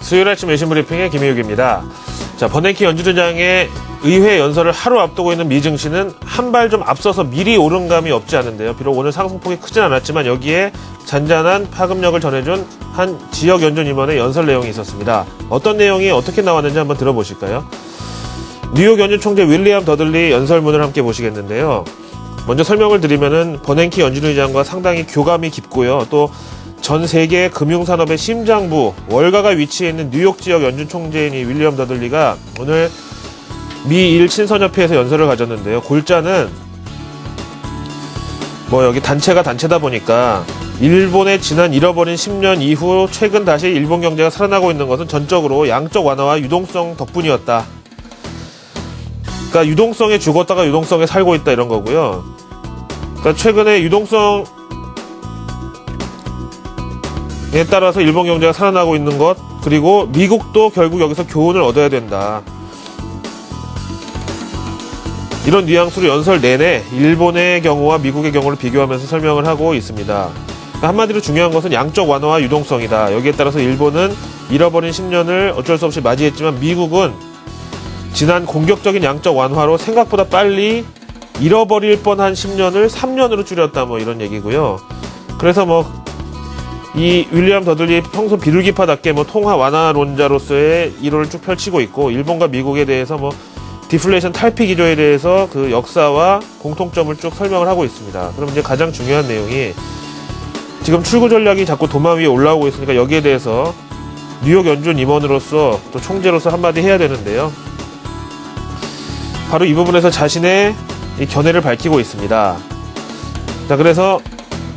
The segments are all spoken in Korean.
수요일 아침 외신 브리핑의 김희욱입니다. 자, 버냉키 연주대장의 의회 연설을 하루 앞두고 있는 미증시는 한 발 좀 앞서서 미리 오른 감이 없지 않은데요. 비록 오늘 상승폭이 크진 않았지만 여기에 잔잔한 파급력을 전해준 한 지역 연준 임원의 연설 내용이 있었습니다. 어떤 내용이 어떻게 나왔는지 한번 들어보실까요? 뉴욕 연준 총재 윌리엄 더들리 연설문을 함께 보시겠는데요. 먼저 설명을 드리면은 버냉키 연준의장과 상당히 교감이 깊고요. 또 전 세계 금융산업의 심장부, 월가가 위치해 있는 뉴욕 지역 연준 총재인 이 윌리엄 더들리가 오늘 미일 친선협회에서 연설을 가졌는데요. 골자는 여기 단체가 단체다 보니까 일본의 지난 잃어버린 10년 이후 최근 다시 일본 경제가 살아나고 있는 것은 전적으로 양적 완화와 유동성 덕분이었다. 그러니까 유동성에 죽었다가 유동성에 살고 있다 이런 거고요. 그러니까 최근에 유동성에 따라서 일본 경제가 살아나고 있는 것, 그리고 미국도 결국 여기서 교훈을 얻어야 된다. 이런 뉘앙스로 연설 내내 일본의 경우와 미국의 경우를 비교하면서 설명을 하고 있습니다. 그러니까 한마디로 중요한 것은 양적 완화와 유동성이다. 여기에 따라서 일본은 잃어버린 10년을 어쩔 수 없이 맞이했지만 미국은 지난 공격적인 양적 완화로 생각보다 빨리 잃어버릴 뻔한 10년을 3년으로 줄였다 이런 얘기고요. 그래서 이 윌리엄 더들리 평소 비둘기파답게 통화 완화론자로서의 이론을 쭉 펼치고 있고, 일본과 미국에 대해서 디플레이션 탈피 기조에 대해서 그 역사와 공통점을 쭉 설명을 하고 있습니다. 그럼 이제 가장 중요한 내용이 지금 출구 전략이 자꾸 도마 위에 올라오고 있으니까 여기에 대해서 뉴욕 연준 임원으로서 또 총재로서 한마디 해야 되는데요. 바로 이 부분에서 자신의 이 견해를 밝히고 있습니다. 자, 그래서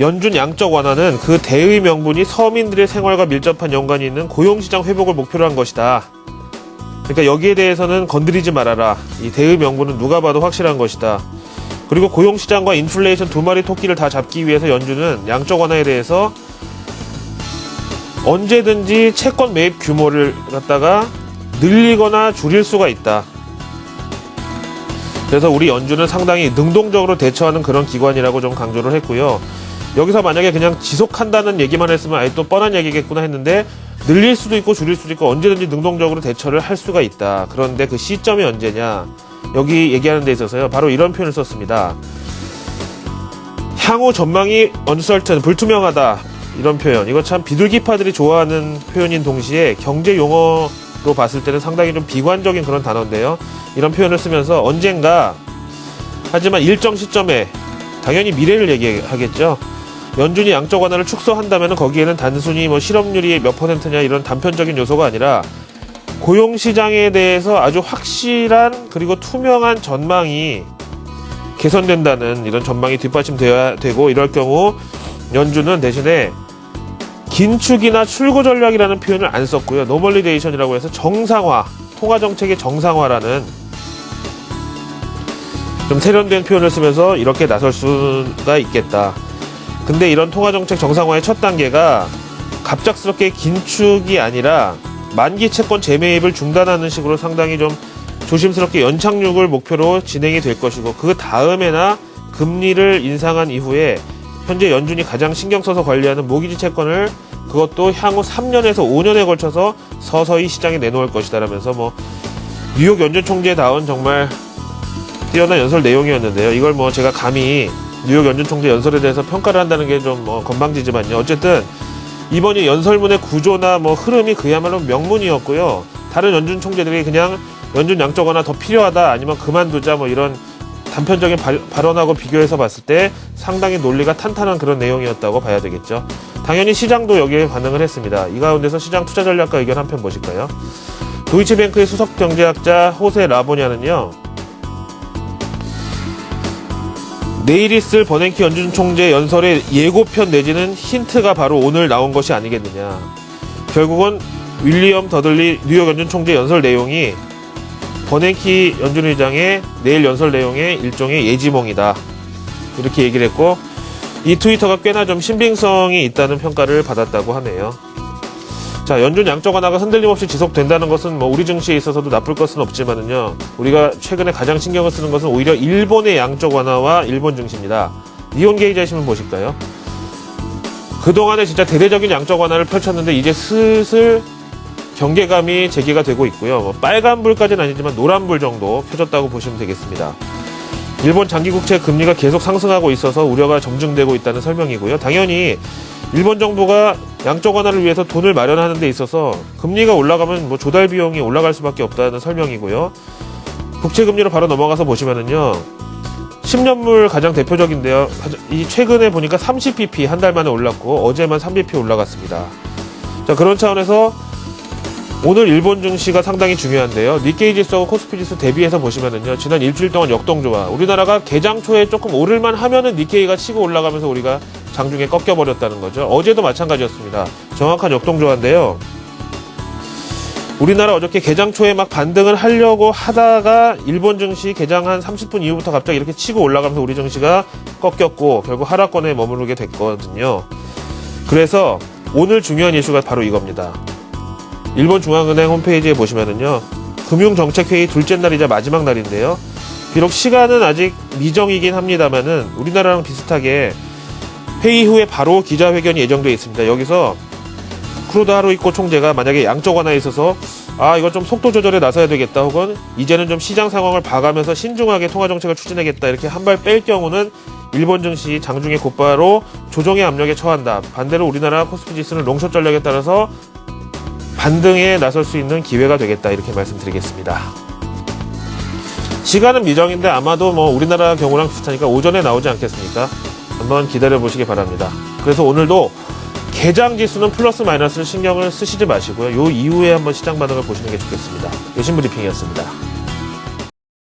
연준 양적 완화는 그 대의 명분이 서민들의 생활과 밀접한 연관이 있는 고용시장 회복을 목표로 한 것이다. 그러니까 여기에 대해서는 건드리지 말아라. 이 대의 명분은 누가 봐도 확실한 것이다. 그리고 고용시장과 인플레이션 두 마리 토끼를 다 잡기 위해서 연준은 양적 완화에 대해서 언제든지 채권 매입 규모를 갖다가 늘리거나 줄일 수가 있다. 그래서 우리 연준은 상당히 능동적으로 대처하는 그런 기관이라고 좀 강조를 했고요. 여기서 만약에 그냥 지속한다는 얘기만 했으면 아예 또 뻔한 얘기겠구나 했는데, 늘릴 수도 있고 줄일 수도 있고 언제든지 능동적으로 대처를 할 수가 있다. 그런데 그 시점이 언제냐, 여기 얘기하는 데 있어서요, 바로 이런 표현을 썼습니다. 향후 전망이 uncertain, 불투명하다, 이런 표현. 이거 참 비둘기파들이 좋아하는 표현인 동시에 경제 용어로 봤을 때는 상당히 좀 비관적인 그런 단어인데요. 이런 표현을 쓰면서 언젠가, 하지만 일정 시점에, 당연히 미래를 얘기하겠죠. 연준이 양적 완화를 축소한다면 거기에는 단순히 실업률이 몇 %냐 이런 단편적인 요소가 아니라 고용시장에 대해서 아주 확실한 그리고 투명한 전망이 개선된다는 이런 전망이 뒷받침되어야 되고, 이럴 경우 연준은 대신에 긴축이나 출구 전략이라는 표현을 안 썼고요. 노멀리데이션이라고 해서 정상화, 통화정책의 정상화라는 좀 세련된 표현을 쓰면서 이렇게 나설 수가 있겠다. 근데 이런 통화정책 정상화의 첫 단계가 갑작스럽게 긴축이 아니라 만기 채권 재매입을 중단하는 식으로 상당히 좀 조심스럽게 연착륙을 목표로 진행이 될 것이고, 그 다음에나 금리를 인상한 이후에 현재 연준이 가장 신경 써서 관리하는 모기지 채권을 그것도 향후 3년에서 5년에 걸쳐서 서서히 시장에 내놓을 것이다 라면서 뉴욕 연준 총재다운 정말 뛰어난 연설 내용이었는데요. 이걸 제가 감히 뉴욕 연준 총재 연설에 대해서 평가를 한다는 게 좀 건방지지만요. 어쨌든 이번이 연설문의 구조나 흐름이 그야말로 명문이었고요. 다른 연준 총재들이 그냥 연준 양적 완화 더 필요하다, 아니면 그만두자 이런 단편적인 발언하고 비교해서 봤을 때 상당히 논리가 탄탄한 그런 내용이었다고 봐야 되겠죠. 당연히 시장도 여기에 반응을 했습니다. 이 가운데서 시장 투자 전략가 의견 한 편 보실까요? 도이치뱅크의 수석 경제학자 호세 라보냐는요, 내일 있을 버냉키 연준 총재 연설의 예고편 내지는 힌트가 바로 오늘 나온 것이 아니겠느냐. 결국은 윌리엄 더들리 뉴욕 연준 총재 연설 내용이 버냉키 연준 의장의 내일 연설 내용의 일종의 예지몽이다, 이렇게 얘기를 했고, 이 트위터가 꽤나 좀 신빙성이 있다는 평가를 받았다고 하네요. 자, 연준 양적 완화가 흔들림 없이 지속된다는 것은 우리 증시에 있어서도 나쁠 것은 없지만은요, 우리가 최근에 가장 신경을 쓰는 것은 오히려 일본의 양적 완화와 일본 증시입니다. 니혼게이지 하시면 보실까요? 그동안에 진짜 대대적인 양적 완화를 펼쳤는데 이제 슬슬 경계감이 제기가 되고 있고요. 뭐 빨간불까지는 아니지만 노란불 정도 켜졌다고 보시면 되겠습니다. 일본 장기국채 금리가 계속 상승하고 있어서 우려가 점증되고 있다는 설명이고요. 당연히 일본 정부가 양적 완화를 위해서 돈을 마련하는 데 있어서 금리가 올라가면 뭐 조달 비용이 올라갈 수밖에 없다는 설명이고요. 국채 금리로 바로 넘어가서 보시면은요. 10년물 가장 대표적인데요. 이 최근에 보니까 30bp 한 달 만에 올랐고 어제만 3bp 올라갔습니다. 자, 그런 차원에서 오늘 일본 증시가 상당히 중요한데요. 니케이 지수하고 코스피 지수 대비해서 보시면은요. 지난 일주일 동안 역동조화. 우리나라가 개장 초에 조금 오를만 하면은 니케이가 치고 올라가면서 우리가 장중에 꺾여버렸다는 거죠. 어제도 마찬가지였습니다. 정확한 역동조화인데요. 우리나라 어저께 개장 초에 막 반등을 하려고 하다가 일본 증시 개장 한 30분 이후부터 갑자기 이렇게 치고 올라가면서 우리 증시가 꺾였고 결국 하락권에 머무르게 됐거든요. 그래서 오늘 중요한 이슈가 바로 이겁니다. 일본 중앙은행 홈페이지에 보시면은요. 금융정책회의 둘째 날이자 마지막 날인데요. 비록 시간은 아직 미정이긴 합니다만은 우리나라랑 비슷하게 회의 후에 바로 기자회견이 예정되어 있습니다. 여기서 쿠로다 하루이코 총재가 만약에 양적 완화에 있어서 이거 좀 속도 조절에 나서야 되겠다 혹은 이제는 좀 시장 상황을 봐가면서 신중하게 통화정책을 추진하겠다 이렇게 한 발 뺄 경우는 일본 증시 장중에 곧바로 조정의 압력에 처한다. 반대로 우리나라 코스피 지수는 롱숏 전략에 따라서 반등에 나설 수 있는 기회가 되겠다 이렇게 말씀드리겠습니다. 시간은 미정인데 아마도 뭐 우리나라 경우랑 비슷하니까 오전에 나오지 않겠습니까? 한번 기다려 보시기 바랍니다. 그래서 오늘도 개장 지수는 플러스 마이너스를 신경을 쓰시지 마시고요. 요 이후에 한번 시장 반응을 보시는 게 좋겠습니다. 요신브리핑이었습니다.